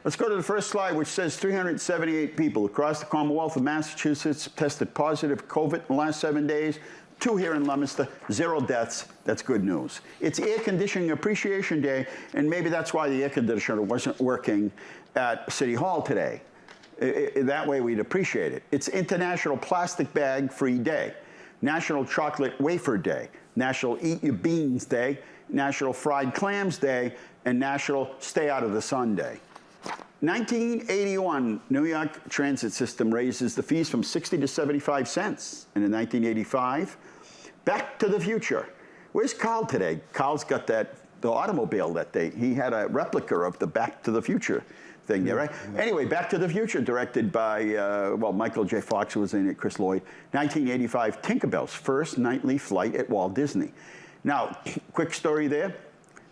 Let's go to the first slide, which says 378 people across the Commonwealth of Massachusetts tested positive for COVID in the last 7 days. 2 here in Leominster, 0 deaths. That's good news. It's Air Conditioning Appreciation Day, and maybe that's why the air conditioner wasn't working at City Hall today. That way we'd appreciate it. It's International Plastic Bag Free Day, National Chocolate Wafer Day, National Eat Your Beans Day, National Fried Clams Day, and National Stay Out of the Sun Day. 1981, New York Transit System raises the fees from 60 to 75 cents. And in 1985, Back to the Future. Where's Carl today? Carl's got the automobile that he had a replica of the Back to the Future thing there, right? Anyway, Back to the Future, directed by, Michael J. Fox was in it, Chris Lloyd. 1985, Tinkerbell's first nightly flight at Walt Disney. Now, quick story there.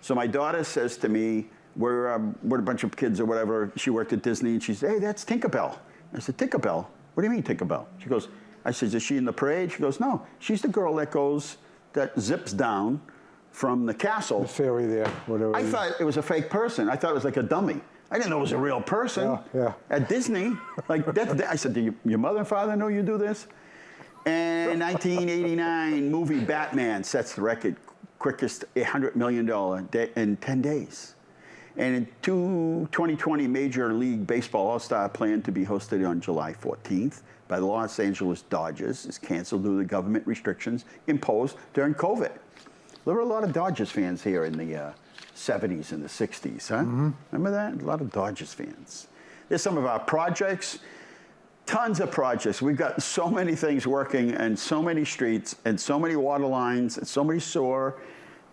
So my daughter says to me, we're a bunch of kids or whatever, she worked at Disney, and she said, hey, that's Tinkerbell. I said, Tinkerbell? What do you mean Tinkerbell? She goes, I said, is she in the parade? She goes, no, she's the girl that zips down from the castle. The fairy there, whatever. I thought it was a fake person. I thought it was like a dummy. I didn't know it was a real person. Yeah. At Disney, like that. I said, do your mother and father know you do this? And 1989 movie Batman sets the record. quickest $100 million day in 10 days. And in 2020 Major League Baseball All-Star planned to be hosted on July 14th by the Los Angeles Dodgers is canceled due to government restrictions imposed during COVID. There were a lot of Dodgers fans here in the 70s and the 60s, huh? Mm-hmm. Remember that? A lot of Dodgers fans. There's some of our projects, tons of projects. We've got so many things working and so many streets and so many water lines and so many sewer.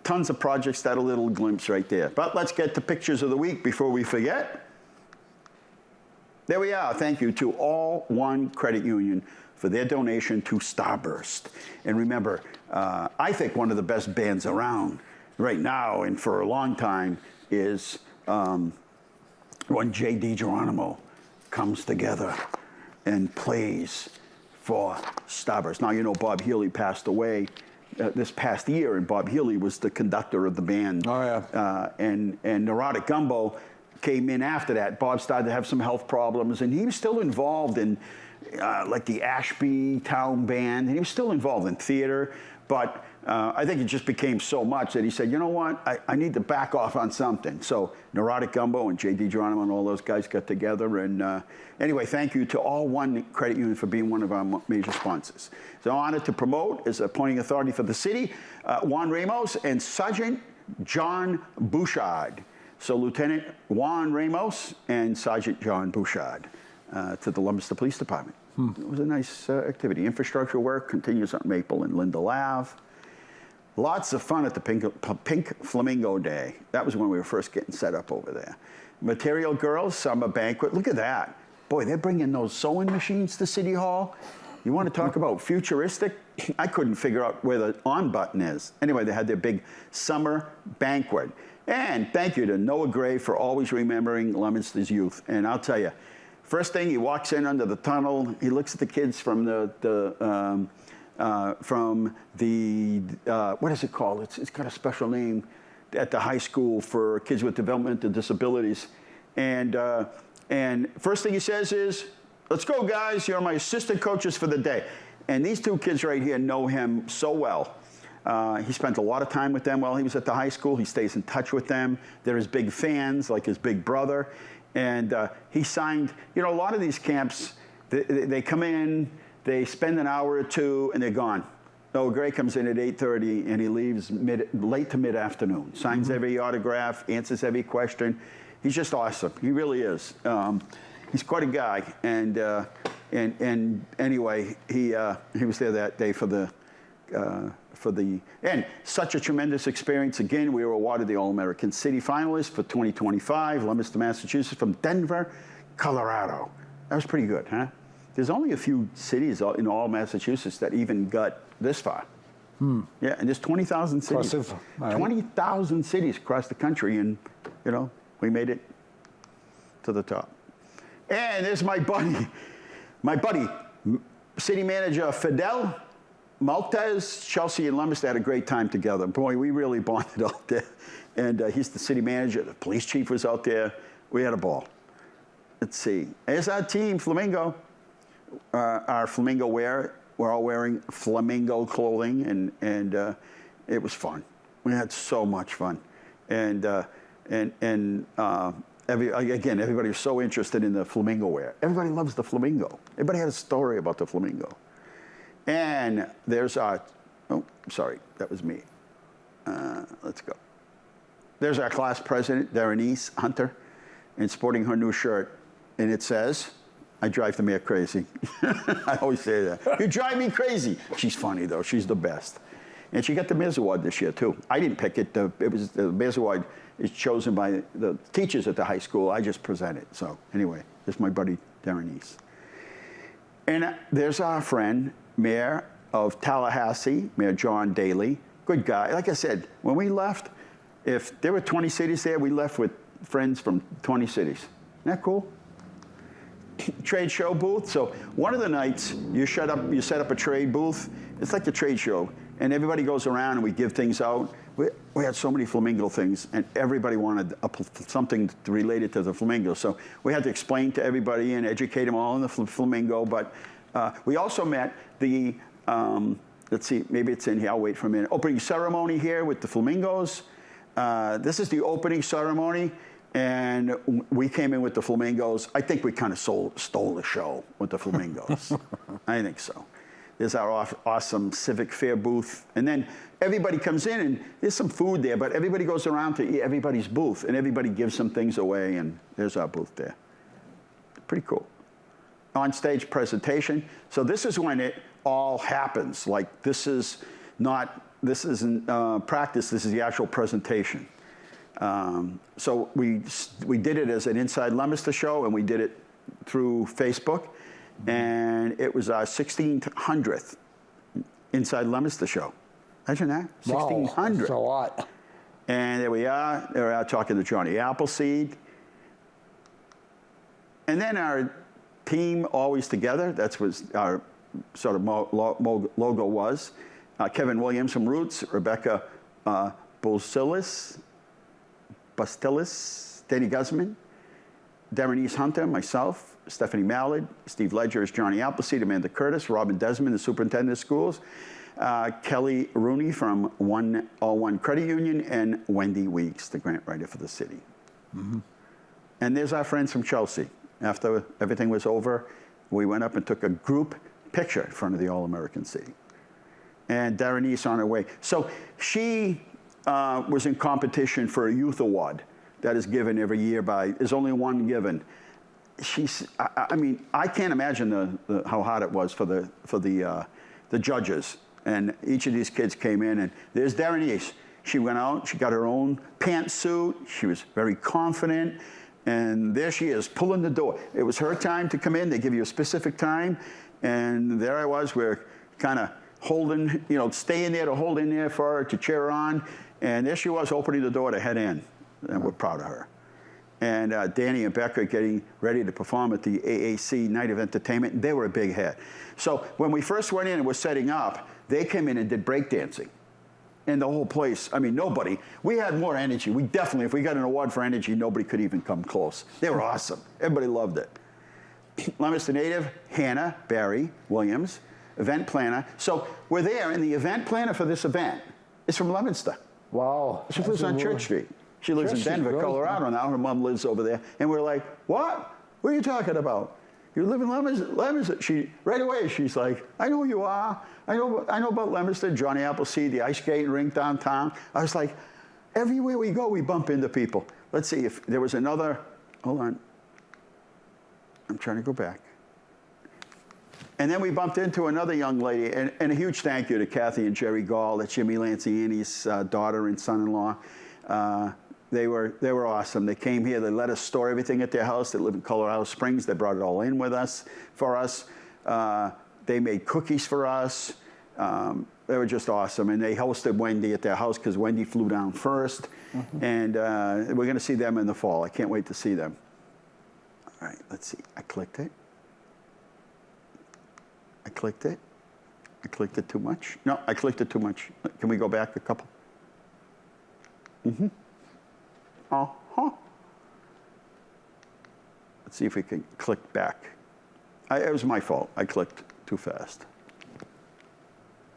Tons of projects, that a little glimpse right there. But let's get to pictures of the week before we forget. There we are. Thank you to All One Credit Union for their donation to Starburst. And remember, I think one of the best bands around right now and for a long time is when J. DiGeronimo comes together and plays for Starburst. Now, you know, Bob Healy passed away this past year, and Bob Healy was the conductor of the band. Oh, yeah. And Neurotic Gumbo came in after that. Bob started to have some health problems, and he was still involved in like the Ashby Town Band, and he was still involved in theater, but I think it just became so much that he said, you know what, I need to back off on something. So Neurotic Gumbo and J.D. Geronimo and all those guys got together. And anyway, thank you to All One Credit Union for being one of our major sponsors. So honored to promote as appointing authority for the city, Juan Ramos and Sergeant John Bouchard. So Lieutenant Juan Ramos and Sergeant John Bouchard to the Leominster Police Department. It was a nice activity. Infrastructure work continues on Maple and Lindell Ave. Lots of fun at the Pink Flamingo Day. That was when we were first getting set up over there. Material Girls Summer Banquet. Look at that. Boy, they're bringing those sewing machines to City Hall. You want to talk about futuristic? I couldn't figure out where the on button is. Anyway, they had their big summer banquet. And thank you to Noah Gray for always remembering Leominster's youth. And I'll tell you, first thing, he walks in under the tunnel. He looks at the kids from what is it called? It's got a special name at the high school for kids with developmental disabilities. And first thing he says is, let's go, guys. You're my assistant coaches for the day. And these two kids right here know him so well. He spent a lot of time with them while he was at the high school. He stays in touch with them. They're his big fans, like his big brother. And he signed, you know, a lot of these camps, they come in, they spend an hour or two, and they're gone. Noah Gray comes in at 8:30, and he leaves late to mid-afternoon. Signs every autograph, answers every question. He's just awesome. He really is. He's quite a guy. And anyway, he was there that day for the and such a tremendous experience. Again, we were awarded the All-American City finalist for 2025, Leominster, Massachusetts, from Denver, Colorado. That was pretty good, huh? There's only a few cities in all Massachusetts that even got this far. Yeah, and there's 20,000 cities. Impressive. Right. 20,000 cities across the country, and, you know, we made it to the top. And there's my buddy, city manager Fidel Maltez. Chelsea and Leominster had a great time together. Boy, we really bonded out there. And he's the city manager. The police chief was out there. We had a ball. Let's see. There's our team, Flamingo. Our Flamingo wear. We're all wearing Flamingo clothing, and it was fun. We had so much fun. And everybody was so interested in the Flamingo wear. Everybody loves the Flamingo. Everybody had a story about the Flamingo. And there's our, oh, sorry, that was me. Let's go. There's our class president, Berenice Hunter, and sporting her new shirt. And it says, I drive the mayor crazy. I always say that. You drive me crazy. She's funny, though. She's the best. And she got the Mayor's Award this year, too. I didn't pick it. It was the Mayor's Award is chosen by the teachers at the high school. I just present it. So anyway, this is my buddy, Berenice. And there's our friend, Mayor of Tallahassee, Mayor John Daly. Good guy. Like I said, when we left, if there were 20 cities there, we left with friends from 20 cities. Isn't that cool? Trade show booth. So one of the nights you set up a trade booth. It's like the trade show, and everybody goes around and we give things out. We had so many flamingo things, and everybody wanted something related to the flamingo. So we had to explain to everybody and educate them all in the flamingo. But we also met the let's see, maybe it's in here. I'll wait for a minute. Opening ceremony here with the Flamingos. This is the opening ceremony, and we came in with the Flamingos. I think we kind of stole the show with the Flamingos. I think so. There's our awesome Civic Fair booth. And then everybody comes in, and there's some food there, but everybody goes around to eat everybody's booth, and everybody gives some things away, and there's our booth there. Pretty cool. On-stage presentation. So this is when it all happens. Like, this isn't practice, this is the actual presentation. So we did it as an Inside Leominster show, and we did it through Facebook. And it was our 1600th Inside Leominster show. Imagine that, 1600. Wow, that's a lot. And there we are talking to Johnny Appleseed. And then our team always together, that's what our sort of logo was. Kevin Williams from Roots, Rebecca Bustilis, Danny Guzman, Darren Hunter, myself, Stephanie Mallard, Steve Ledger as Johnny Appleseed, Amanda Curtis, Robin Desmond, the superintendent of schools, Kelly Rooney from All One Credit Union, and Wendy Weeks, the grant writer for the city. Mm-hmm. And there's our friends from Chelsea. After everything was over, we went up and took a group picture in front of the All-American City. And Darren on her way. So she was in competition for a youth award that is given every year there's only one given. I mean, I can't imagine how hard it was for the judges. And each of these kids came in, and there's Darren. She went out, she got her own pantsuit, she was very confident, and there she is, pulling the door. It was her time to come in, they give you a specific time, and there I was, we're kind of holding, staying there to hold in there for her, to cheer her on, and there she was opening the door to head in, and we're proud of her. And Danny and Becca getting ready to perform at the AAC Night of Entertainment. They were a big hit. So when we first went in and were setting up, they came in and did breakdancing. And the whole place, I mean, nobody. We had more energy. We definitely, if we got an award for energy, nobody could even come close. They were awesome. Everybody loved it. Leominster native, Hannah Barry Williams, event planner. So we're there, and the event planner for this event is from Leominster. Wow. She lives on Church Street. She lives in Denver, Colorado now. Her mom lives over there. And we're like, what? What are you talking about? You live in Leominster? Right away, she's like, I know who you are. I know about Leominster, Johnny Appleseed, the ice skating rink downtown. I was like, everywhere we go, we bump into people. Let's see if there was another, hold on. I'm trying to go back. And then we bumped into another young lady, and a huge thank you to Kathy and Jerry Gall, that's Jimmy Lanciani's daughter and son-in-law. They were awesome. They came here. They let us store everything at their house. They live in Colorado Springs. They brought it all in with us for us. They made cookies for us. They were just awesome. And they hosted Wendy at their house because Wendy flew down first. Mm-hmm. And we're going to see them in the fall. I can't wait to see them. All right, let's see. I clicked it. I clicked it too much. No, I clicked it too much. Can we go back a couple? Mm-hmm. Uh-huh. Let's see if we can click back. It was my fault. I clicked too fast.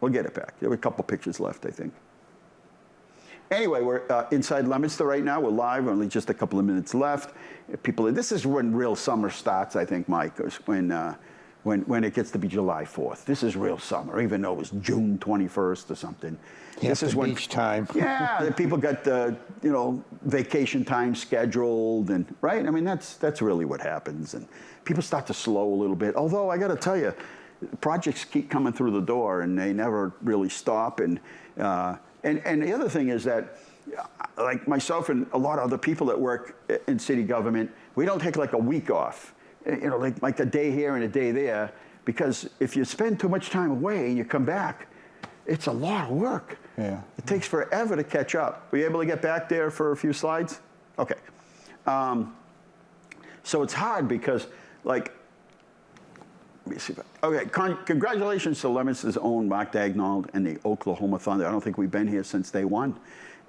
We'll get it back. There were a couple pictures left, I think. Anyway, we're inside Leominster right now. We're live, only just a couple of minutes left. This is when real summer starts, I think, Mike, is when it gets to be July 4th. This is real summer, even though it was June 21st or something. Yeah, this is when beach time. Yeah, the people got the vacation time scheduled, and right. I mean, that's really what happens, and people start to slow a little bit. Although I got to tell you, projects keep coming through the door, and they never really stop. And the other thing is that, like myself and a lot of other people that work in city government, we don't take like a week off. Like a day here and a day there, because if you spend too much time away and you come back, it's a lot of work. Yeah. It takes forever to catch up. Were you able to get back there for a few slides? Okay. So it's hard because, like, let me see. Okay, congratulations to Leominster's own Mark Dagnall and the Oklahoma Thunder. I don't think we've been here since day one.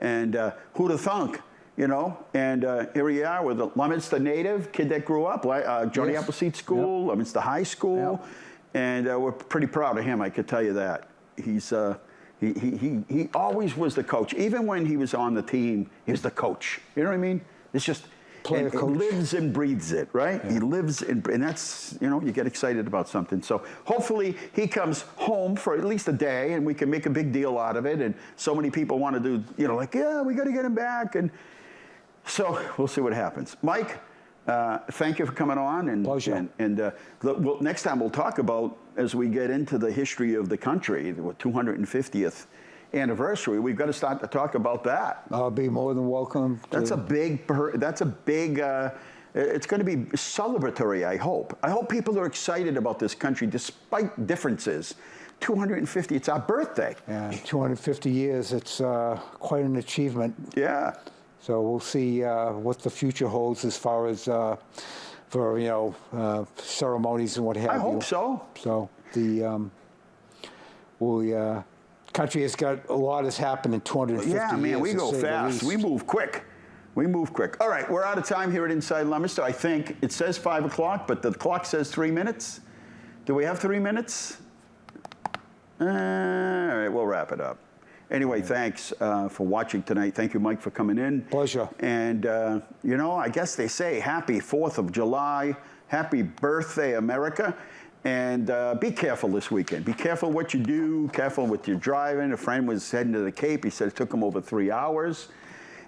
And who'd have thunk? And here we are with a Leominster native, kid that grew up, Johnny Yes. Appleseed School, Yep. Leominster High School, Yep. and we're pretty proud of him, I could tell you that. he always was the coach. Even when he was on the team, he was the coach. You know what I mean? It's just Player coach. He lives and breathes it, right? Yeah. He lives and that's, you know, you get excited about something. So hopefully he comes home for at least a day and we can make a big deal out of it. And so many people want to do, you know, like, yeah, we got to get him back. And so we'll see what happens. Mike, thank you for coming on. And, Pleasure. Well, next time we'll talk about, as we get into the history of the country, the 250th anniversary, we've got to start to talk about that. I'll be more than welcome. That's a big, it's going to be celebratory, I hope. I hope people are excited about this country despite differences. 250, it's our birthday. Yeah, 250 years, it's quite an achievement. Yeah. So we'll see what the future holds as far as for, you know, ceremonies and what have you. I hope so. So the country has got a lot has happened in 250 years. Yeah, man, we to go say the fast. least. We move quick. We move quick. All right, we're out of time here at Inside Leominster. I think it says 5 o'clock, but the clock says 3 minutes. Do we have 3 minutes? All right, we'll wrap it up. Anyway, thanks for watching tonight. Thank you, Mike, for coming in. Pleasure. And, you know, I guess they say happy 4th of July, happy birthday, America. And be careful this weekend. Be careful what you do, careful with your driving. A friend was heading to the Cape. He said it took him over 3 hours.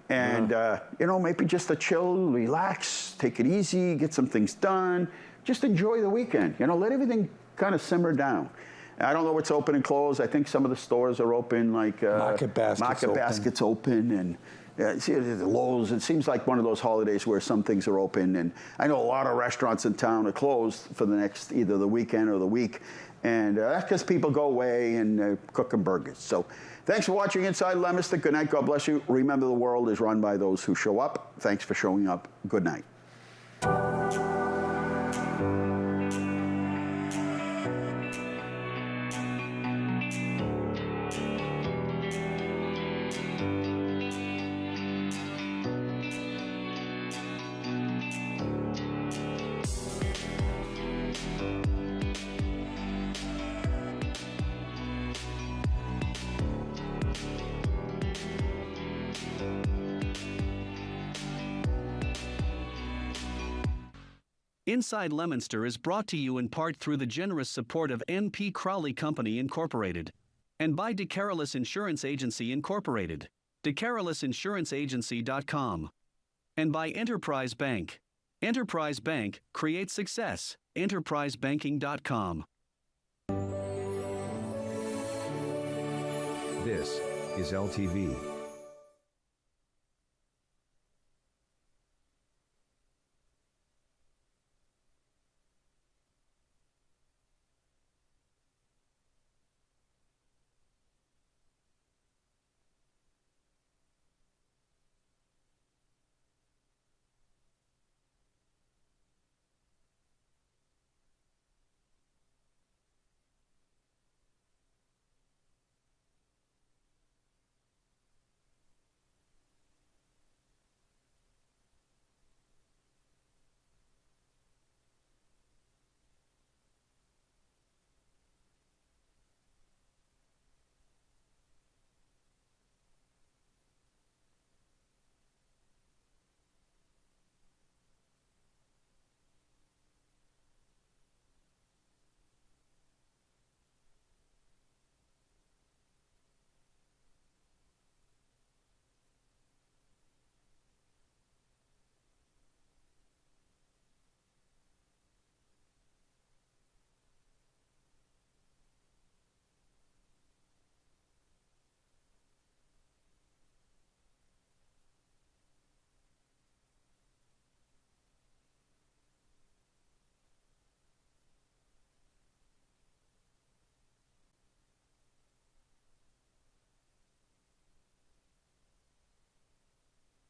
And, you know, maybe just a chill, relax, take it easy, get some things done. Just enjoy the weekend. You know, let everything kind of simmer down. I don't know what's open and closed. I think some of the stores are open, like Market Basket's open, and see, the Lowe's. It seems like one of those holidays where some things are open, and I know a lot of restaurants in town are closed for the next either the weekend or the week, and that's because people go away and cooking burgers. So, thanks for watching Inside Leominster. Good night. God bless you. Remember, the world is run by those who show up. Thanks for showing up. Good night. Inside Leominster is brought to you in part through the generous support of N.P. Crowley Company Incorporated and by DeCarolis Insurance Agency Incorporated, DeCarolisinsuranceagency.com, and by Enterprise Bank. Enterprise Bank creates success. EnterpriseBanking.com. This is LTV.